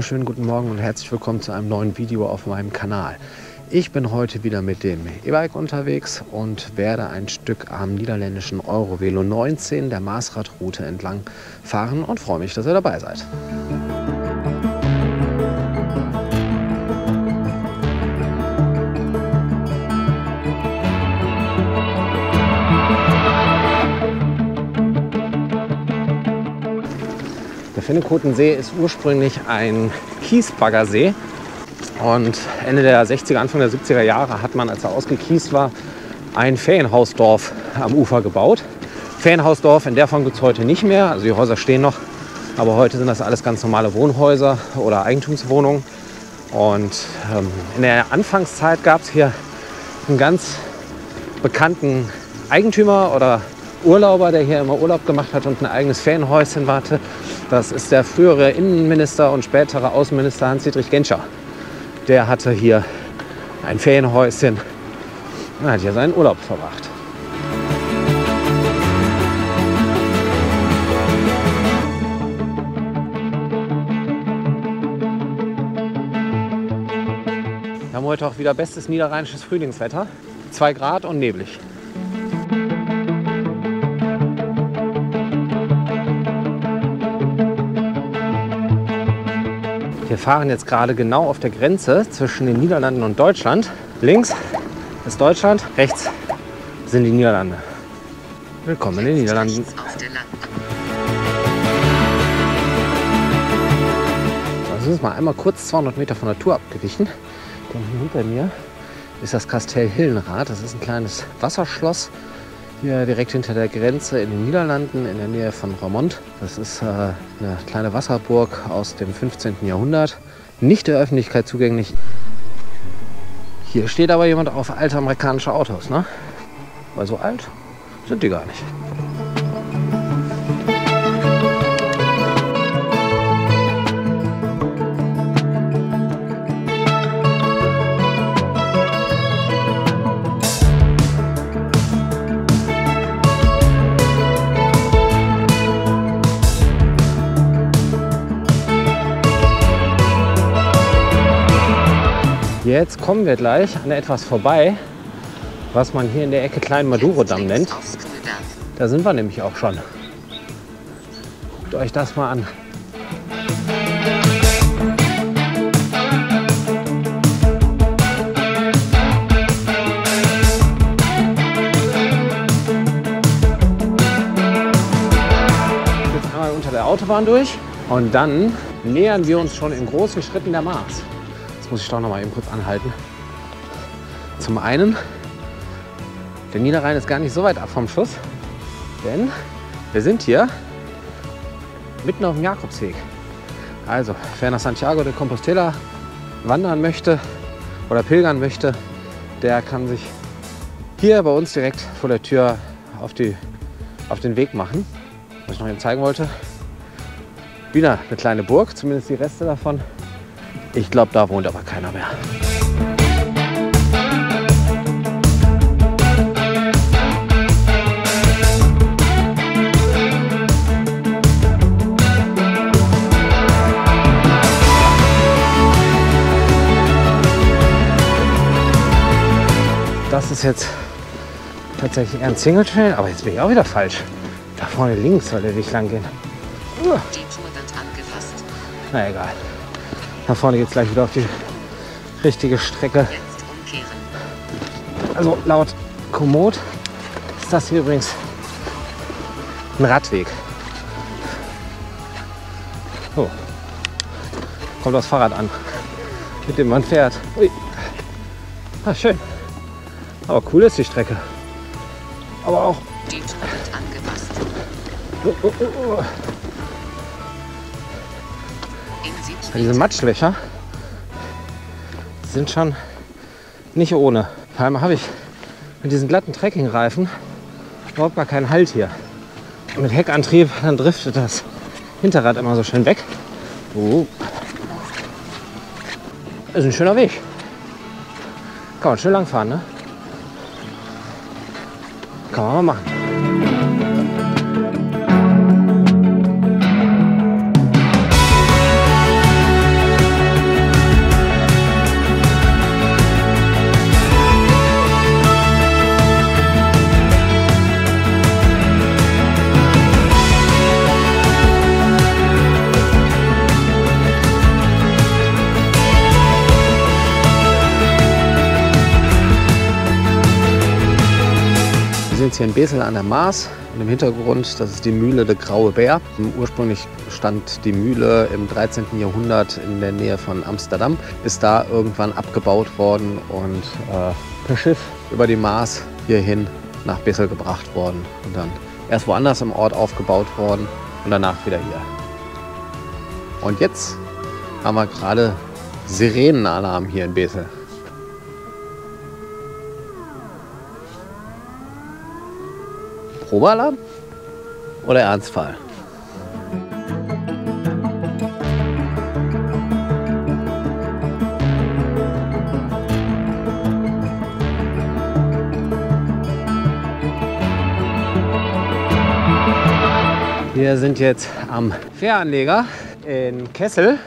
wunderschönen guten Morgen und herzlich willkommen zu einem neuen Video auf meinem Kanal. Ich bin heute wieder mit dem E-Bike unterwegs und werde ein Stück am niederländischen Eurovelo 19 der Maasradroute entlang fahren und freue mich, dass ihr dabei seid. Der Finnekotensee ist ursprünglich ein Kiesbaggersee und Ende der 60er, Anfang der 70er Jahre hat man, als er ausgekiest war, ein Ferienhausdorf am Ufer gebaut. Ferienhausdorf in der Form gibt es heute nicht mehr, also die Häuser stehen noch, aber heute sind das alles ganz normale Wohnhäuser oder Eigentumswohnungen. Und in der Anfangszeit gab es hier einen ganz bekannten Eigentümer oder Urlauber, der hier immer Urlaub gemacht hat und ein eigenes Ferienhäuschen hatte. Das ist der frühere Innenminister und spätere Außenminister Hans-Dietrich Genscher. Der hatte hier ein Ferienhäuschen und hat hier seinen Urlaub verbracht. Wir haben heute auch wieder bestes niederrheinisches Frühlingswetter. 2 Grad und neblig. Wir fahren jetzt gerade genau auf der Grenze zwischen den Niederlanden und Deutschland. Links ist Deutschland, rechts sind die Niederlande. Willkommen in den Niederlanden. So, sind mal einmal kurz 200 Meter von der Tour abgewichen. Denn hier hinter mir ist das Kastell Hillenrath. Das ist ein kleines Wasserschloss hier direkt hinter der Grenze in den Niederlanden, in der Nähe von Roermond. Das ist eine kleine Wasserburg aus dem 15. Jahrhundert. Nicht der Öffentlichkeit zugänglich. Hier steht aber jemand auf alte amerikanische Autos, ne? Weil so alt sind die gar nicht. Jetzt kommen wir gleich an etwas vorbei, was man hier in der Ecke Kleinen Madurodamm nennt. Da sind wir nämlich auch schon. Guckt euch das mal an. Jetzt einmal unter der Autobahn durch und dann nähern wir uns schon in großen Schritten der Maas. Muss ich doch noch mal eben kurz anhalten. Zum einen, der Niederrhein ist gar nicht so weit ab vom Schuss, denn wir sind hier mitten auf dem Jakobsweg. Also, wer nach Santiago de Compostela wandern möchte oder pilgern möchte, der kann sich hier bei uns direkt vor der Tür auf den Weg machen. Was ich noch eben zeigen wollte, wieder eine kleine Burg, zumindest die Reste davon. Ich glaube, da wohnt aber keiner mehr. Das ist jetzt tatsächlich eher ein Single Trail, aber jetzt bin ich auch wieder falsch. Da vorne links soll der Weg lang gehen. Die Tour wird angepasst. Na egal. Da vorne geht es gleich wieder auf die richtige Strecke. Jetzt umkehren. Also laut Komoot ist das hier übrigens ein Radweg. So. Kommt das Fahrrad an, mit dem man fährt. Ui. Ah, schön. Aber cool ist die Strecke. Aber auch... Die Tour wird angepasst. Diese Matschlöcher sind schon nicht ohne. Vor allem habe ich mit diesen glatten Trekkingreifen überhaupt gar keinen Halt hier. Und mit Heckantrieb, dann driftet das Hinterrad immer so schön weg. Ist ein schöner Weg. Kann man schön lang fahren, ne? Kann man mal machen. sind jetzt hier in Besel an der Maas und im Hintergrund, das ist die Mühle de Graue Bär. Ursprünglich stand die Mühle im 13. Jahrhundert in der Nähe von Amsterdam, ist da irgendwann abgebaut worden und per Schiff über die Maas hierhin nach Besel gebracht worden und dann erst woanders im Ort aufgebaut worden und danach wieder hier. Und jetzt haben wir gerade Sirenenalarm hier in Besel. Probealarm oder Ernstfall? Wir sind jetzt am Fähranleger in Kessel.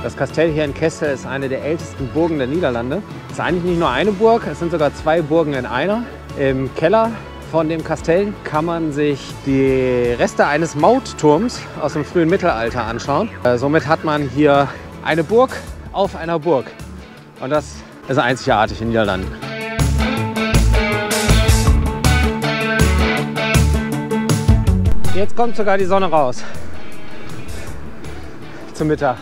Das Kastell hier in Kessel ist eine der ältesten Burgen der Niederlande. Es ist eigentlich nicht nur eine Burg, es sind sogar zwei Burgen in einer. Im Keller von dem Kastell kann man sich die Reste eines Mautturms aus dem frühen Mittelalter anschauen. Somit hat man hier eine Burg auf einer Burg. Und das ist einzigartig in den Niederlanden. Jetzt kommt sogar die Sonne raus. Zum Mittag.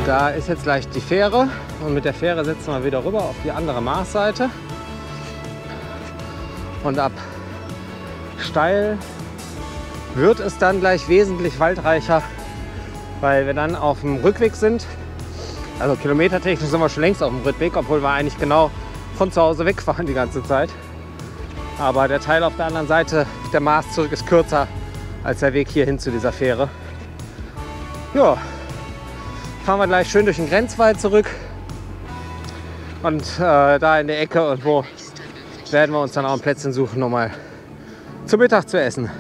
Da ist jetzt gleich die Fähre und mit der Fähre setzen wir wieder rüber auf die andere Maasseite. Und ab steil wird es dann gleich wesentlich waldreicher, weil wir dann auf dem Rückweg sind. Also kilometertechnisch sind wir schon längst auf dem Rückweg, obwohl wir eigentlich genau von zu Hause wegfahren die ganze Zeit. Aber der Teil auf der anderen Seite der Maas zurück ist kürzer als der Weg hierhin zu dieser Fähre. Ja. Fahren wir gleich schön durch den Grenzwald zurück und da in der Ecke irgendwo werden wir uns dann auch ein Plätzchen suchen, um mal zu Mittag zu essen.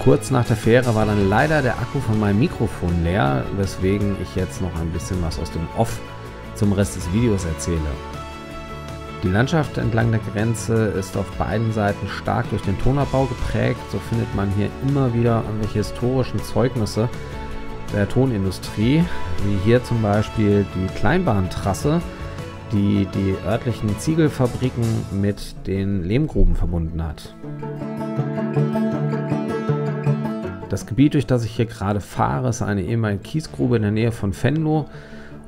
Kurz nach der Fähre war dann leider der Akku von meinem Mikrofon leer, weswegen ich jetzt noch ein bisschen was aus dem Off zum Rest des Videos erzähle. Die Landschaft entlang der Grenze ist auf beiden Seiten stark durch den Tonabbau geprägt. So findet man hier immer wieder irgendwelche historischen Zeugnisse der Tonindustrie, wie hier zum Beispiel die Kleinbahntrasse, die die örtlichen Ziegelfabriken mit den Lehmgruben verbunden hat. Das Gebiet, durch das ich hier gerade fahre, ist eine ehemalige Kiesgrube in der Nähe von Venlo.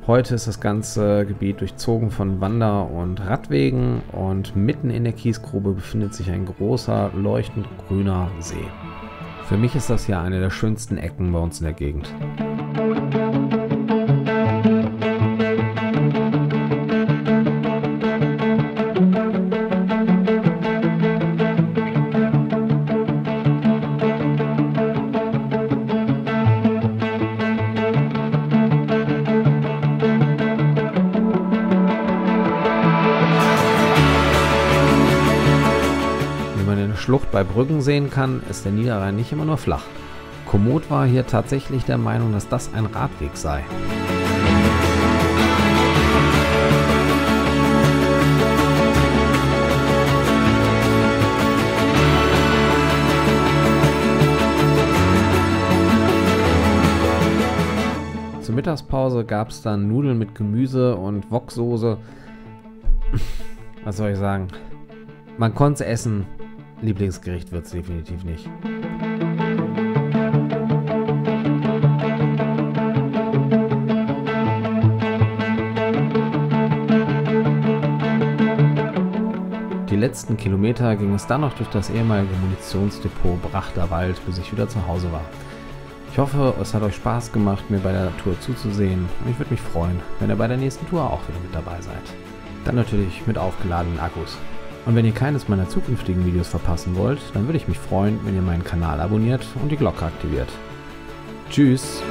Heute ist das ganze Gebiet durchzogen von Wander- und Radwegen und mitten in der Kiesgrube befindet sich ein großer, leuchtend grüner See. Für mich ist das hier eine der schönsten Ecken bei uns in der Gegend. Schlucht bei Brüggen sehen kann, ist der Niederrhein nicht immer nur flach. Komoot war hier tatsächlich der Meinung, dass das ein Radweg sei. Zur Mittagspause gab es dann Nudeln mit Gemüse und Woksoße. Was soll ich sagen? Man konnte es essen. Lieblingsgericht wird es definitiv nicht. Die letzten Kilometer ging es dann noch durch das ehemalige Munitionsdepot Brachterwald, bis ich wieder zu Hause war. Ich hoffe, es hat euch Spaß gemacht, mir bei der Tour zuzusehen, und ich würde mich freuen, wenn ihr bei der nächsten Tour auch wieder mit dabei seid. Dann natürlich mit aufgeladenen Akkus. Und wenn ihr keines meiner zukünftigen Videos verpassen wollt, dann würde ich mich freuen, wenn ihr meinen Kanal abonniert und die Glocke aktiviert. Tschüss!